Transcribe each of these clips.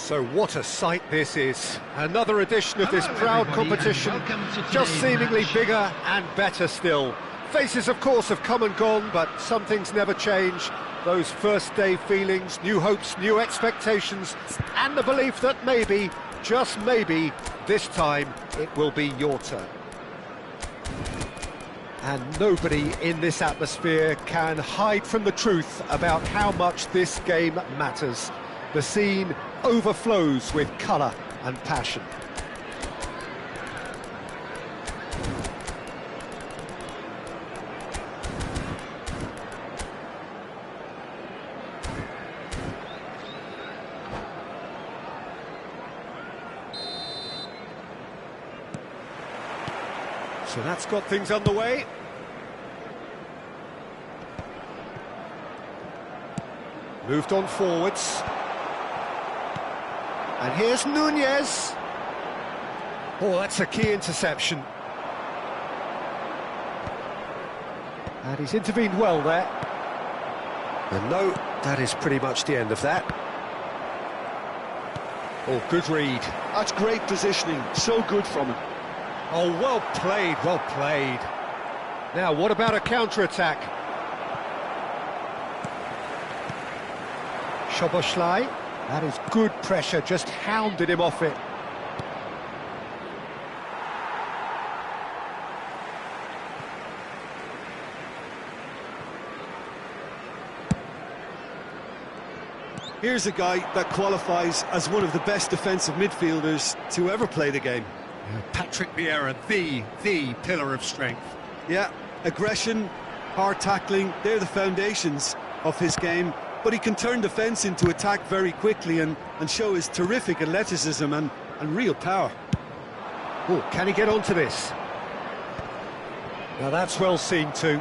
So what a sight this is. Another edition of this proud competition, just seemingly bigger and better still. Faces, of course, have come and gone, but some things never change. Those first day feelings, new hopes, new expectations, and the belief that maybe, just maybe, this time it will be your turn. And nobody in this atmosphere can hide from the truth about how much this game matters. The scene overflows with colour and passion. So that's got things underway. Moved on forwards. And here's Nunez. Oh, that's a key interception. And he's intervened well there. And no, that is pretty much the end of that. Oh, good read. That's great positioning, so good from him. Oh, well played, well played. Now, what about a counter-attack? Szoboszlai. That is good pressure, just hounded him off it. Here's a guy that qualifies as one of the best defensive midfielders to ever play the game. Yeah, Patrick Vieira, the pillar of strength. Yeah, aggression, hard tackling, they're the foundations of his game. But he can turn defence into attack very quickly and show his terrific athleticism and real power. Oh, can he get onto this? Now that's well seen too.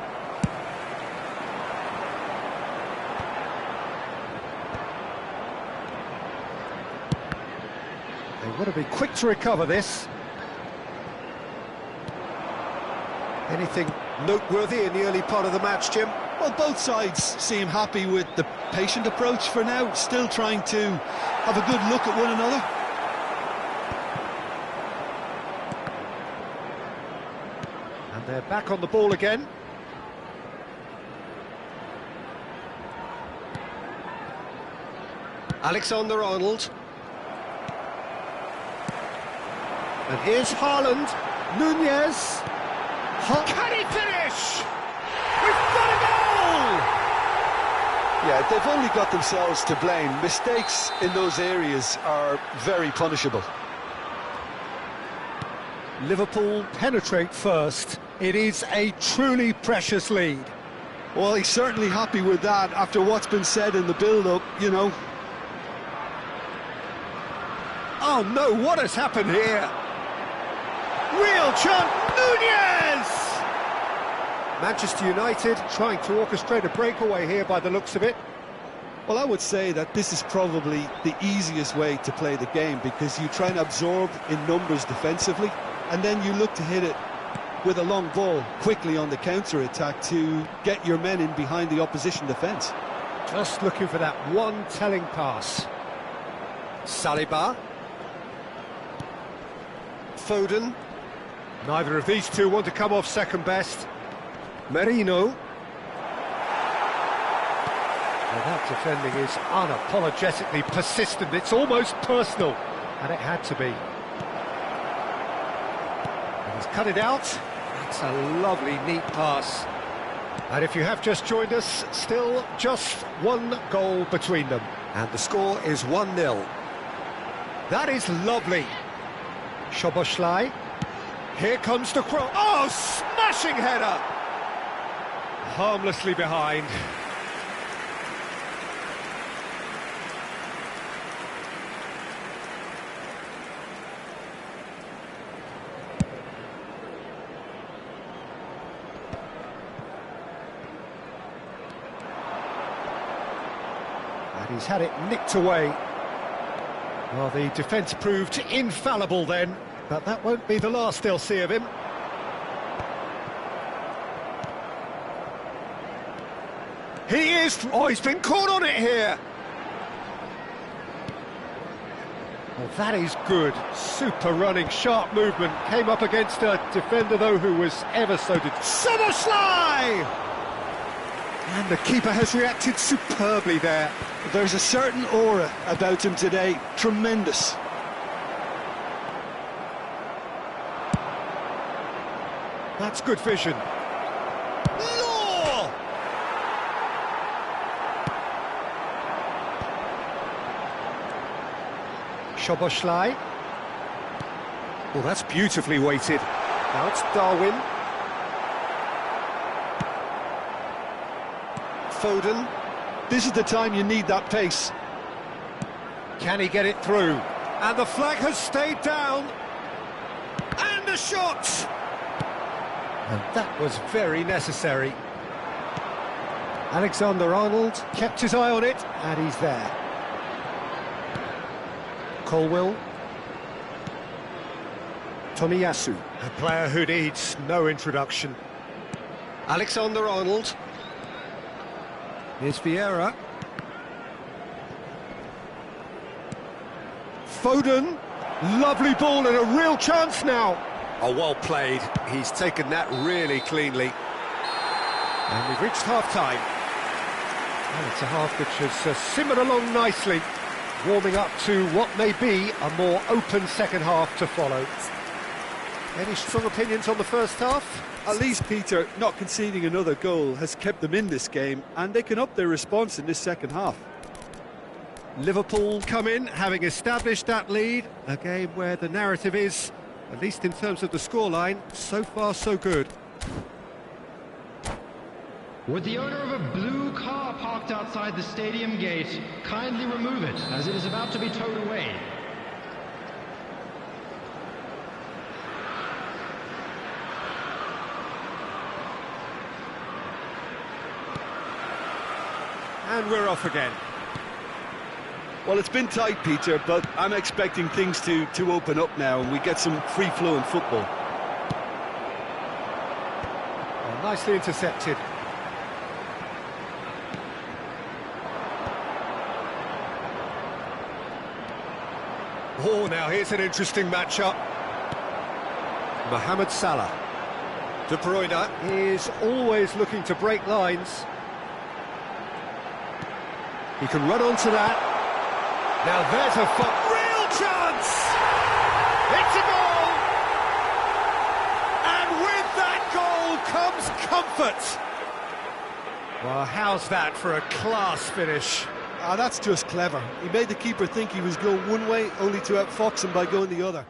They want to be quick to recover this. Anything noteworthy in the early part of the match, Jim? Well, both sides seem happy with the patient approach for now, still trying to have a good look at one another. And they're back on the ball again. Alexander-Arnold. And here's Haaland. Nunez. Can he finish? We've got a goal! Yeah, they've only got themselves to blame. Mistakes in those areas are very punishable. Liverpool penetrate first. It is a truly precious lead. Well, he's certainly happy with that after what's been said in the build-up, you know. Oh no, what has happened here? Real chance, Nunez! Manchester United trying to orchestrate a breakaway here by the looks of it. Well, I would say that this is probably the easiest way to play the game because you try and absorb in numbers defensively and then you look to hit it with a long ball quickly on the counter-attack to get your men in behind the opposition defence. Just looking for that one telling pass. Saliba. Foden. Neither of these two want to come off second best. Merino. Well, that defending is unapologetically persistent. It's almost personal, and it had to be. And he's cut it out. That's a lovely, neat pass. And if you have just joined us, still just one goal between them. And the score is 1-0. That is lovely. Szoboszlai. Here comes the cross. Oh, smashing header! Harmlessly behind. And he's had it nicked away. Well, the defence proved infallible then, but that won't be the last they'll see of him. He is... Oh, he's been caught on it here! Well, that is good. Super running, sharp movement. Came up against a defender, though, who was ever so... Szoboszlai! And the keeper has reacted superbly there. There's a certain aura about him today. Tremendous. That's good vision. Law! Szoboszlai. Well, that's beautifully weighted. Now it's Darwin. Foden. This is the time you need that pace. Can he get it through? And the flag has stayed down. And the shot! And that was very necessary. Alexander-Arnold kept his eye on it, and he's there. Colwill. Tomiyasu, a player who needs no introduction. Alexander-Arnold. Here's Vieira. Foden. Lovely ball and a real chance now. Oh, well played. He's taken that really cleanly. And we've reached half-time. And it's a half which has simmered along nicely, warming up to what may be a more open second half to follow. Any strong opinions on the first half? At least, Peter, not conceding another goal has kept them in this game, and they can up their response in this second half. Liverpool come in, having established that lead. A game where the narrative is, at least in terms of the scoreline, so far so good. Would the owner of a blue car parked outside the stadium gate kindly remove it, as it is about to be towed away? And we're off again. Well, it's been tight, Peter, but I'm expecting things to open up now and we get some free-flowing football. Well, nicely intercepted. Oh, now here's an interesting matchup. Mohamed Salah. De Bruyne is always looking to break lines. He can run onto that. Now there's a real chance! It's a goal! And with that goal comes comfort. Well, how's that for a class finish? Ah, that's just clever. He made the keeper think he was going one way, only to outfox him by going the other.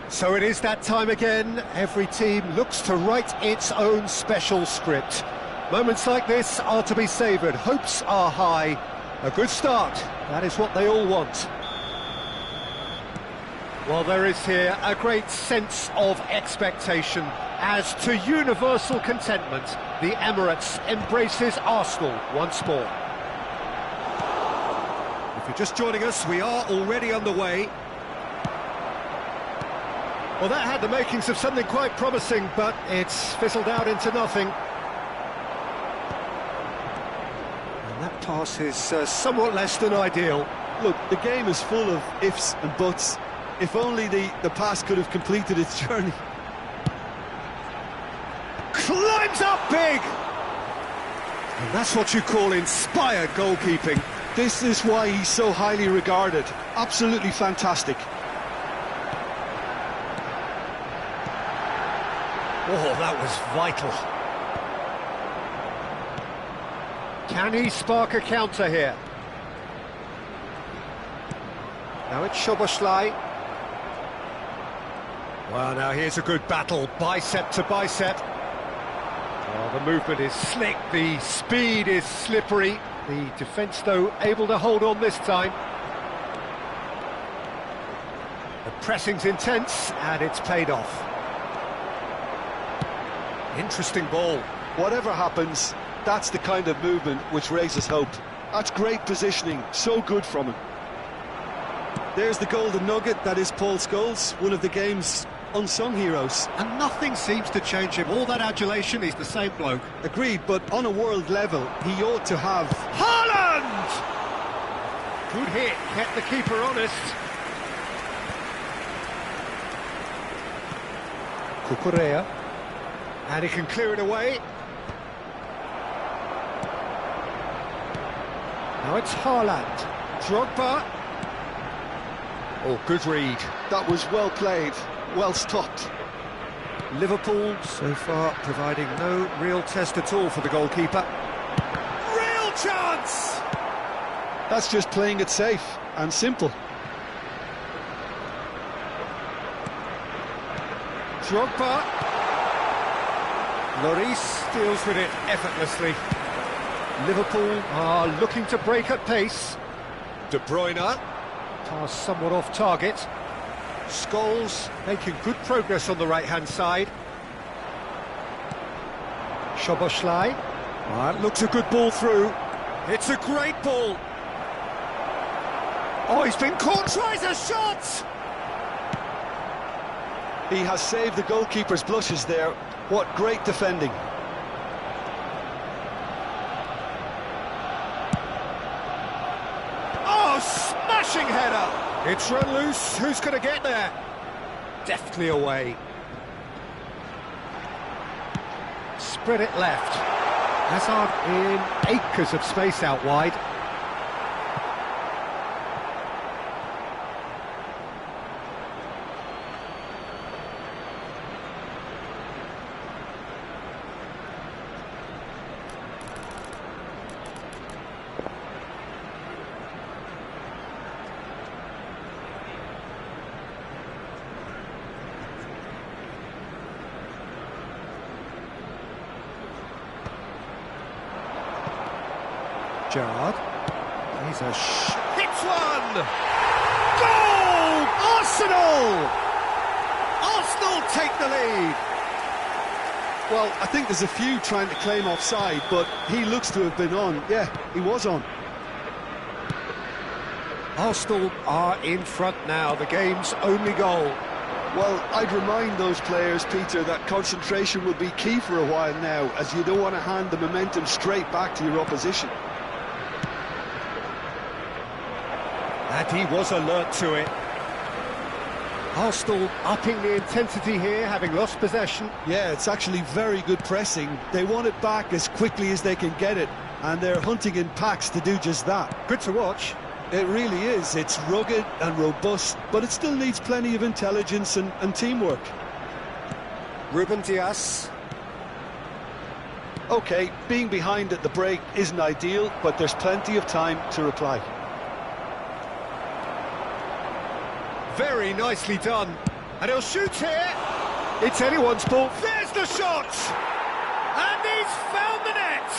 So it is that time again. Every team looks to write its own special script. Moments like this are to be savoured. Hopes are high. A good start. That is what they all want. Well, there is here a great sense of expectation. As to universal contentment, the Emirates embraces Arsenal once more. If you're just joining us, we are already underway. Well, that had the makings of something quite promising, but it's fizzled out into nothing. And that pass is somewhat less than ideal. Look, the game is full of ifs and buts. If only the pass could have completed its journey. Climbs up big! And that's what you call inspired goalkeeping. This is why he's so highly regarded. Absolutely fantastic. Oh, that was vital. Can he spark a counter here? Now it's Szoboszlai. Well, now here's a good battle, bicep to bicep. Oh, the movement is slick, the speed is slippery. The defence, though, able to hold on this time. The pressing's intense, and it's paid off. Interesting ball. Whatever happens, that's the kind of movement which raises hope. That's great positioning, so good from him. There's the golden nugget, that is Paul Scholes, one of the game's unsung heroes. And nothing seems to change him. All that adulation, he's the same bloke. Agreed, but on a world level, he ought to have... Haaland! Good hit, kept the keeper honest. Cucurella. And he can clear it away. Now it's Haaland. Drogba. Oh, good read. That was well played, well stopped. Liverpool, so far, providing no real test at all for the goalkeeper. Real chance! That's just playing it safe and simple. Drogba. Lloris deals with it effortlessly. Liverpool are looking to break at pace. De Bruyne. Pass somewhat off target. Scholes making good progress on the right-hand side. Szoboszlai. That looks a good ball through. It's a great ball. Oh, he's been caught, tries a shot! He has saved the goalkeeper's blushes there. What great defending. Oh, smashing header! It's run loose, who's going to get there? Deftly away. Spread it left. Hazard in acres of space out wide. Gerrard. He's hits one! Goal! Arsenal! Arsenal take the lead! Well, I think there's a few trying to claim offside, but he looks to have been on. Yeah, he was on. Arsenal are in front now, the game's only goal. Well, I'd remind those players, Peter, that concentration will be key for a while now, as you don't want to hand the momentum straight back to your opposition. And he was alert to it. Arsenal upping the intensity here, having lost possession. Yeah, it's actually very good pressing. They want it back as quickly as they can get it, and they're hunting in packs to do just that. Good to watch. It really is. It's rugged and robust, but it still needs plenty of intelligence and teamwork. Ruben Dias. OK, being behind at the break isn't ideal, but there's plenty of time to reply. Very nicely done. And he'll shoot here. It's anyone's ball. There's the shot! And he's found the net!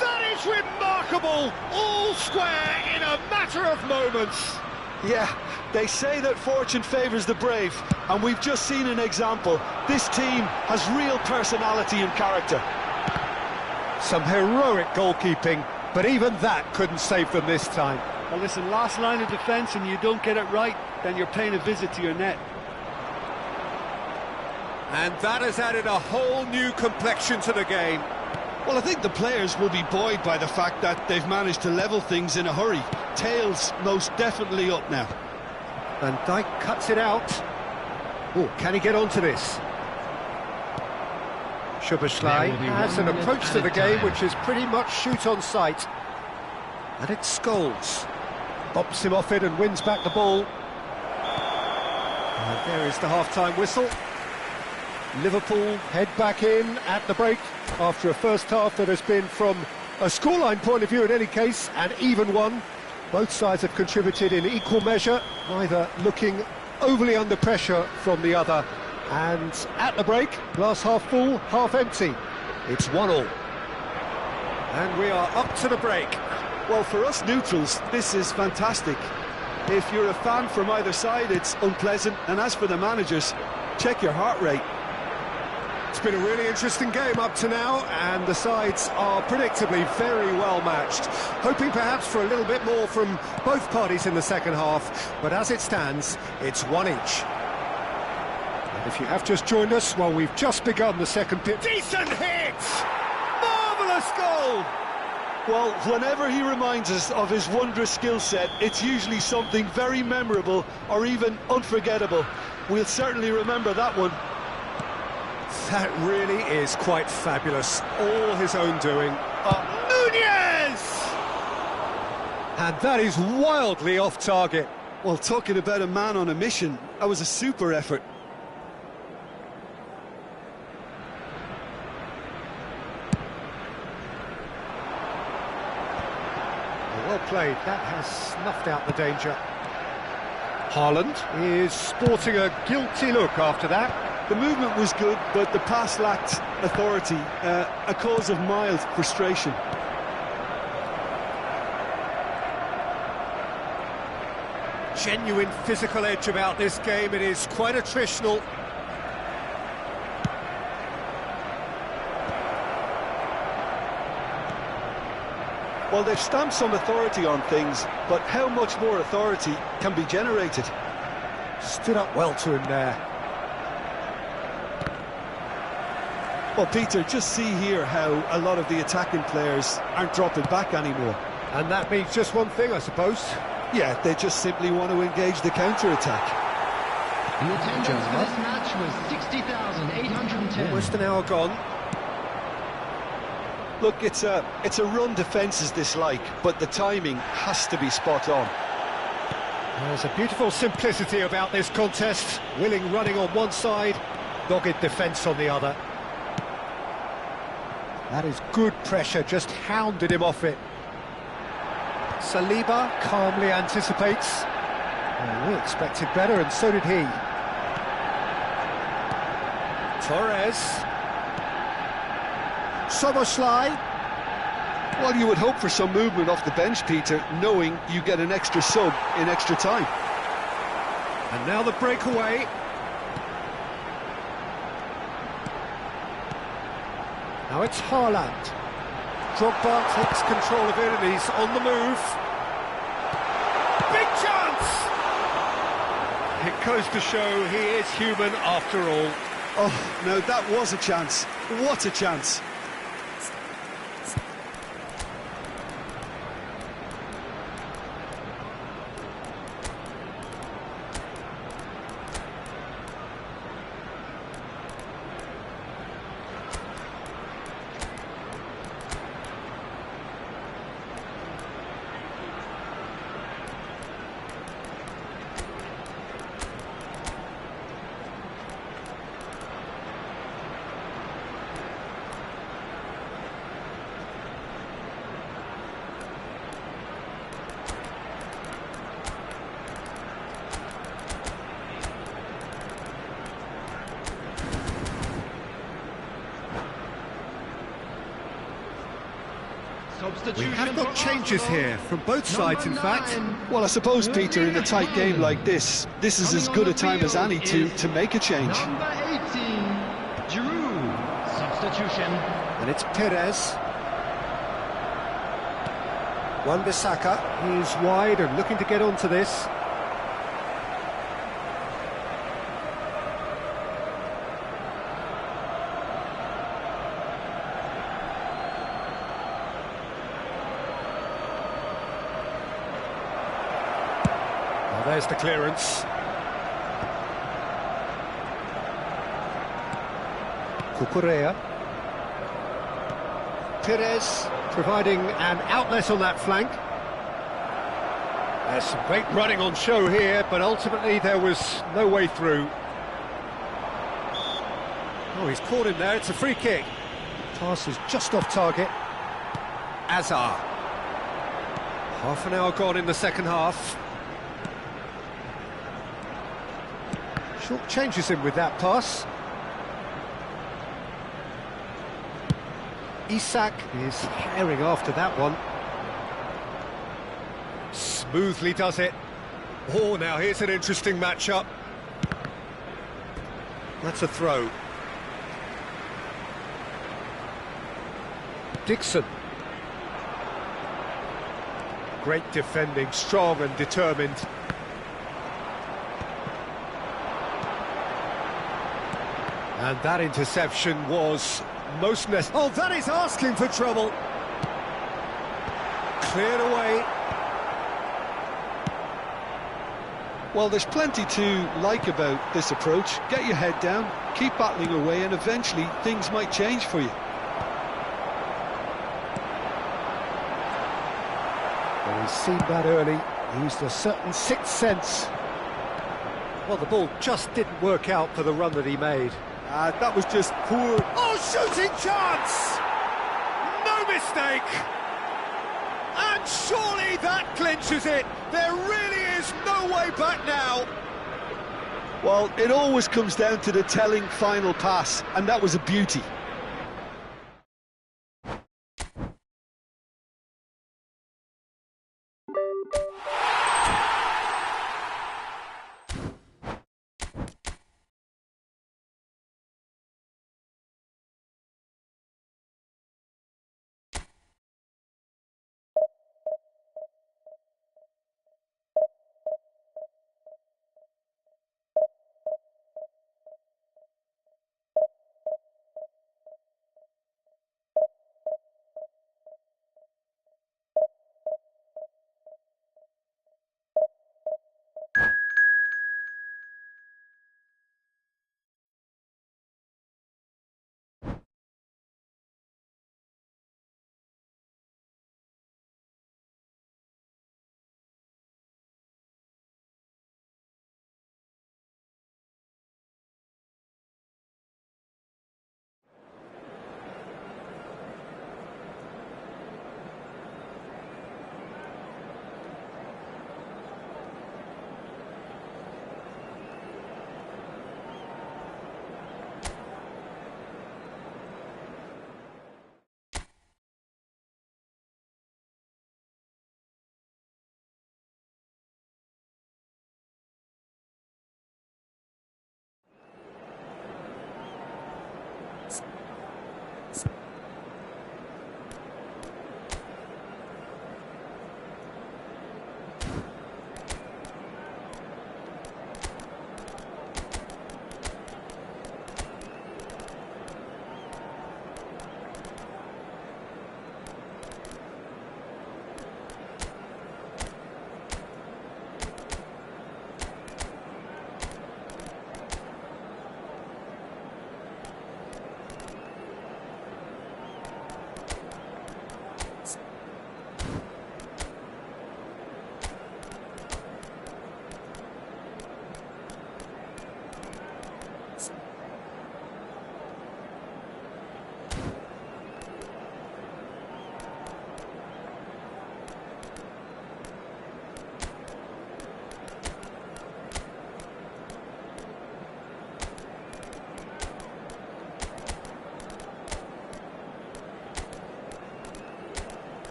That is remarkable! All square in a matter of moments. Yeah, they say that fortune favours the brave, and we've just seen an example. This team has real personality and character. Some heroic goalkeeping, but even that couldn't save them this time. Well, listen, last line of defence and you don't get it right, then you're paying a visit to your net. And that has added a whole new complexion to the game. Well, I think the players will be buoyed by the fact that they've managed to level things in a hurry. Tails most definitely up now. Van Dijk cuts it out. Oh, can he get onto this? Szoboszlai has an approach to the game which is pretty much shoot on sight. And it's Scholes. Bops him off it and wins back the ball. And there is the half-time whistle. Liverpool head back in at the break after a first half that has been, from a scoreline point of view in any case, an even one. Both sides have contributed in equal measure, neither looking overly under pressure from the other. And at the break, glass half full, half empty. It's 1-1. And we are up to the break. Well, for us neutrals, this is fantastic. If you're a fan from either side, it's unpleasant. And as for the managers, check your heart rate. It's been a really interesting game up to now, and the sides are predictably very well matched. Hoping perhaps for a little bit more from both parties in the second half, but as it stands, it's one each. And if you have just joined us, well, we've just begun the second period. Decent hit! Marvellous goal! Well, whenever he reminds us of his wondrous skill set, it's usually something very memorable or even unforgettable. We'll certainly remember that one. That really is quite fabulous. All his own doing. Nunez! And that is wildly off target. Well, talking about a man on a mission, that was a super effort. Well played. That has snuffed out the danger. Haaland is sporting a guilty look after that. The movement was good, but the pass lacked authority, a cause of mild frustration. Genuine physical edge about this game. It is quite attritional. Well, they've stamped some authority on things, but how much more authority can be generated? Stood up well to him there. Well, Peter, just see here how a lot of the attacking players aren't dropping back anymore. And that means just one thing, I suppose. Yeah, they just simply want to engage the counter-attack. The attendance for this match was 60,810. Almost an hour gone. Look, it's a run defence is dislike, but the timing has to be spot on. There's a beautiful simplicity about this contest. Willing running on one side, dogged defence on the other. That is good pressure, just hounded him off it. Saliba calmly anticipates. Well, we expected better, and so did he. Torres. Szoboszlai. Well, you would hope for some movement off the bench, Peter, knowing you get an extra sub in extra time. And now the breakaway. Now it's Haaland. Drogba takes control of it and he's on the move. Big chance! It goes to show he is human after all. Oh, no, that was a chance. What a chance. We have got changes here from both sides, in fact. Well, I suppose, Peter, in a tight game like this is as good a time as any to make a change. Number 18, Giroud, substitution. And it's Perez. Wan-Bissaka, he's wide and looking to get onto this. Now there's the clearance. Cucurella. Perez providing an outlet on that flank. There's some great running on show here, but ultimately there was no way through. Oh, he's caught him there, it's a free kick. Pass is just off target. Azar. Half an hour gone in the second half. Short changes him with that pass. Isak is herring after that one. Smoothly does it. Oh, now here's an interesting matchup. That's a throw. Dixon. Great defending, strong and determined. And that interception was most necessary. Oh, that is asking for trouble. Cleared away. Well, there's plenty to like about this approach. Get your head down, keep battling away, and eventually things might change for you. Well, he's seen that early, used a certain sixth sense. Well, the ball just didn't work out for the run that he made. That was just poor. Oh, shooting chance! No mistake! And surely that clinches it! There really is no way back now! Well, it always comes down to the telling final pass, and that was a beauty.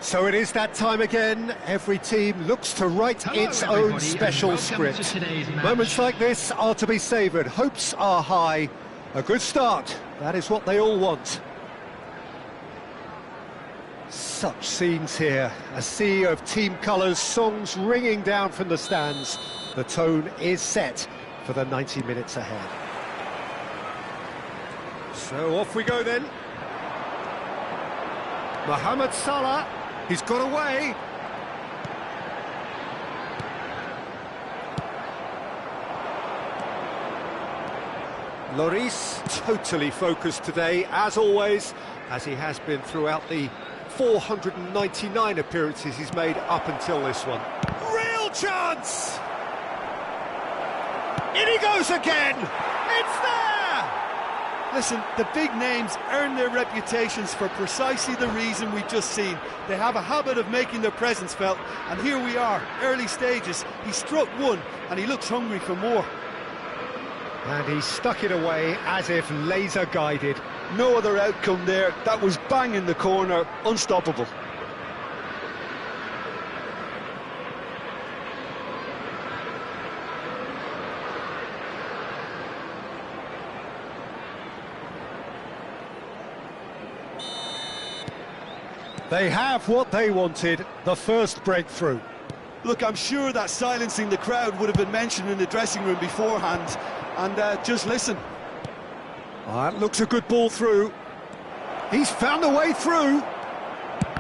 So it is that time again. Every team looks to write its own special script. Moments like this are to be savoured. Hopes are high. A good start. That is what they all want. Such scenes here. A sea of team colours, songs ringing down from the stands. The tone is set for the 90 minutes ahead. So off we go then. Mohamed Salah. He's got away. Lloris totally focused today, as always, as he has been throughout the 499 appearances he's made up until this one. Real chance! In he goes again! It's there! Listen, the big names earn their reputations for precisely the reason we've just seen. They have a habit of making their presence felt, and here we are, early stages. He struck one, and he looks hungry for more. And he stuck it away as if laser-guided. No other outcome there. That was bang in the corner, unstoppable. They have what they wanted, the first breakthrough. Look, I'm sure that silencing the crowd would have been mentioned in the dressing room beforehand. And just listen. That looks a good ball through. He's found a way through.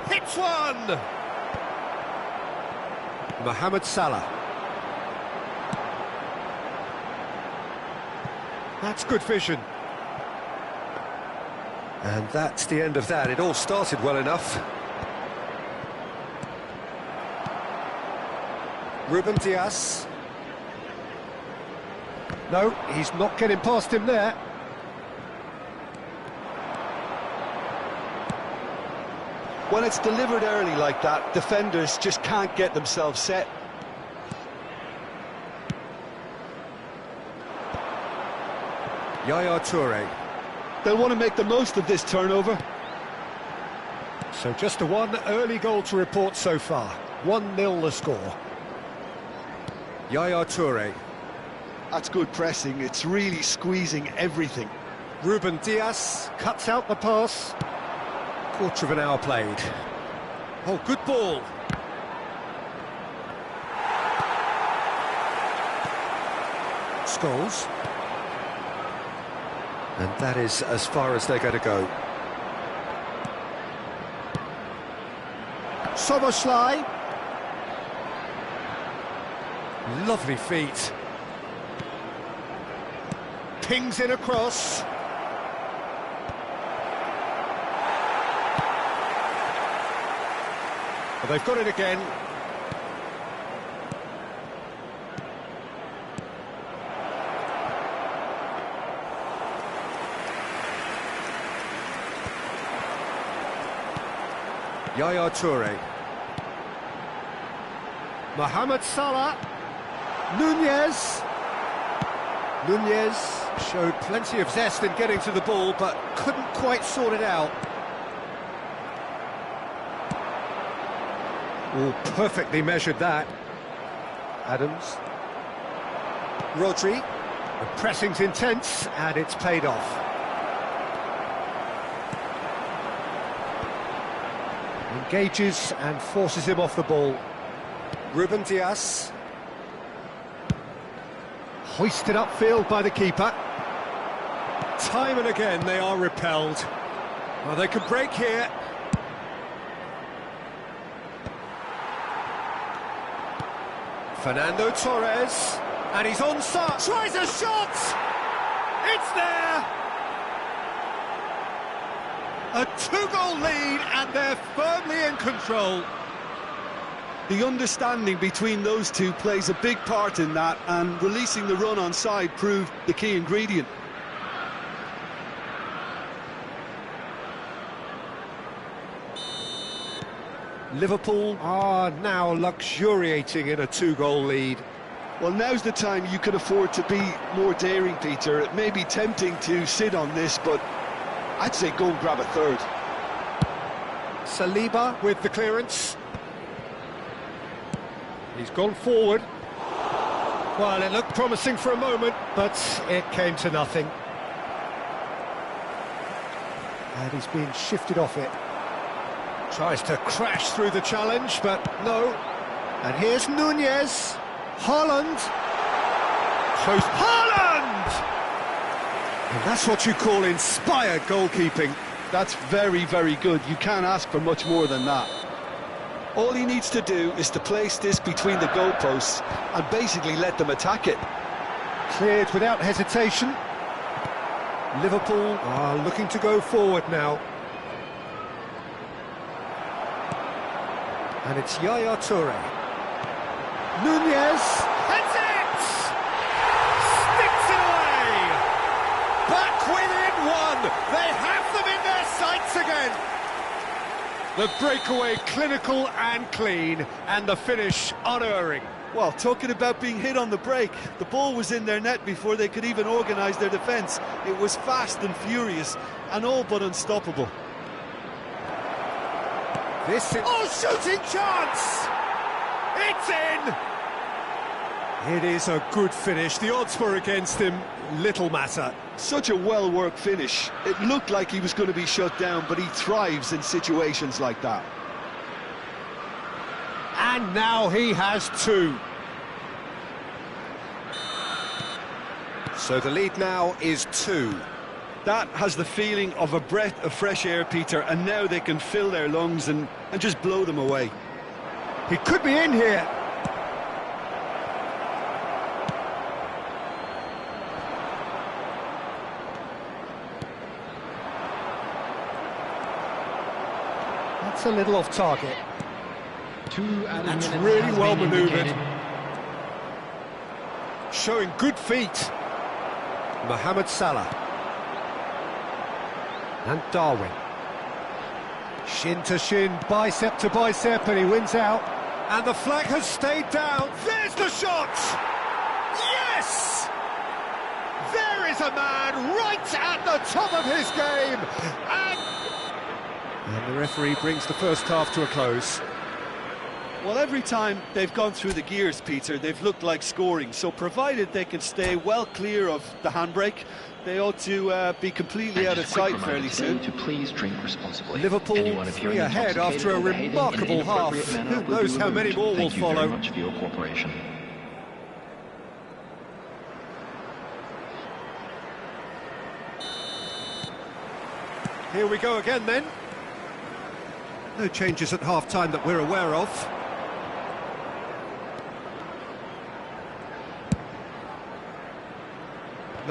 Hits one! Mohamed Salah. That's good vision. And that's the end of that. It all started well enough. Ruben Dias. No, he's not getting past him there. When it's delivered early like that, defenders just can't get themselves set. Yaya Toure. They'll want to make the most of this turnover. So just a one early goal to report so far. 1-0 the score. Yaya Toure. That's good pressing. It's really squeezing everything. Ruben Dias cuts out the pass. Quarter of an hour played. Oh, good ball. Scholes. And that is as far as they're going to go. Szoboszlai. Lovely feet. Pings in across. Well, they've got it again. Yaya Toure. Mohamed Salah. Nunez. Nunez showed plenty of zest in getting to the ball, but couldn't quite sort it out. Oh, perfectly measured that. Adams. Rodri. The pressing's intense, and it's paid off. Engages and forces him off the ball. Ruben Dias. Hoisted upfield by the keeper. Time and again they are repelled. Well, they can break here. Fernando Torres, and he's onside. Tries a shot! It's there! A two-goal lead, and they're firmly in control. The understanding between those two plays a big part in that, and releasing the run on side proved the key ingredient. Liverpool are now luxuriating in a two-goal lead. Well, now's the time you can afford to be more daring, Peter. It may be tempting to sit on this, but I'd say go and grab a third. Saliba with the clearance. He's gone forward. Well, it looked promising for a moment, but it came to nothing. And he's being shifted off it. Tries to crash through the challenge, but no. And here's Nunez. Haaland. Close. Haaland! And that's what you call inspired goalkeeping. That's very, very good. You can't ask for much more than that. All he needs to do is to place this between the goalposts and basically let them attack it. Cleared without hesitation. Liverpool are looking to go forward now. And it's Yaya Toure. Nunez heads it! Sticks it away! Back within one! They have them in their sights again! The breakaway clinical and clean, and the finish unerring. Well, talking about being hit on the break, the ball was in their net before they could even organise their defence. It was fast and furious, and all but unstoppable. This is... Oh, shooting chance! It's in! It is a good finish. The odds were against him. Little matter. Such a well-worked finish. It looked like he was going to be shut down, but he thrives in situations like that. And now he has two. So the lead now is 2. That has the feeling of a breath of fresh air, Peter, and now they can fill their lungs and just blow them away. He could be in here. That's a little off target. That's really well manoeuvred. Showing good feet. Mohamed Salah. And Darwin. Shin to shin, bicep to bicep, and he wins out. And the flag has stayed down. There's the shot! Yes! There is a man right at the top of his game. And the referee brings the first half to a close. Well, every time they've gone through the gears, Peter, they've looked like scoring. So provided they can stay well clear of the handbrake, they ought to be completely out of sight fairly soon. To please drink responsibly. Liverpool 3 ahead after a remarkable half. Who knows how many more will follow. Thank you very much for your cooperation. Here we go again then. No changes at half-time that we're aware of.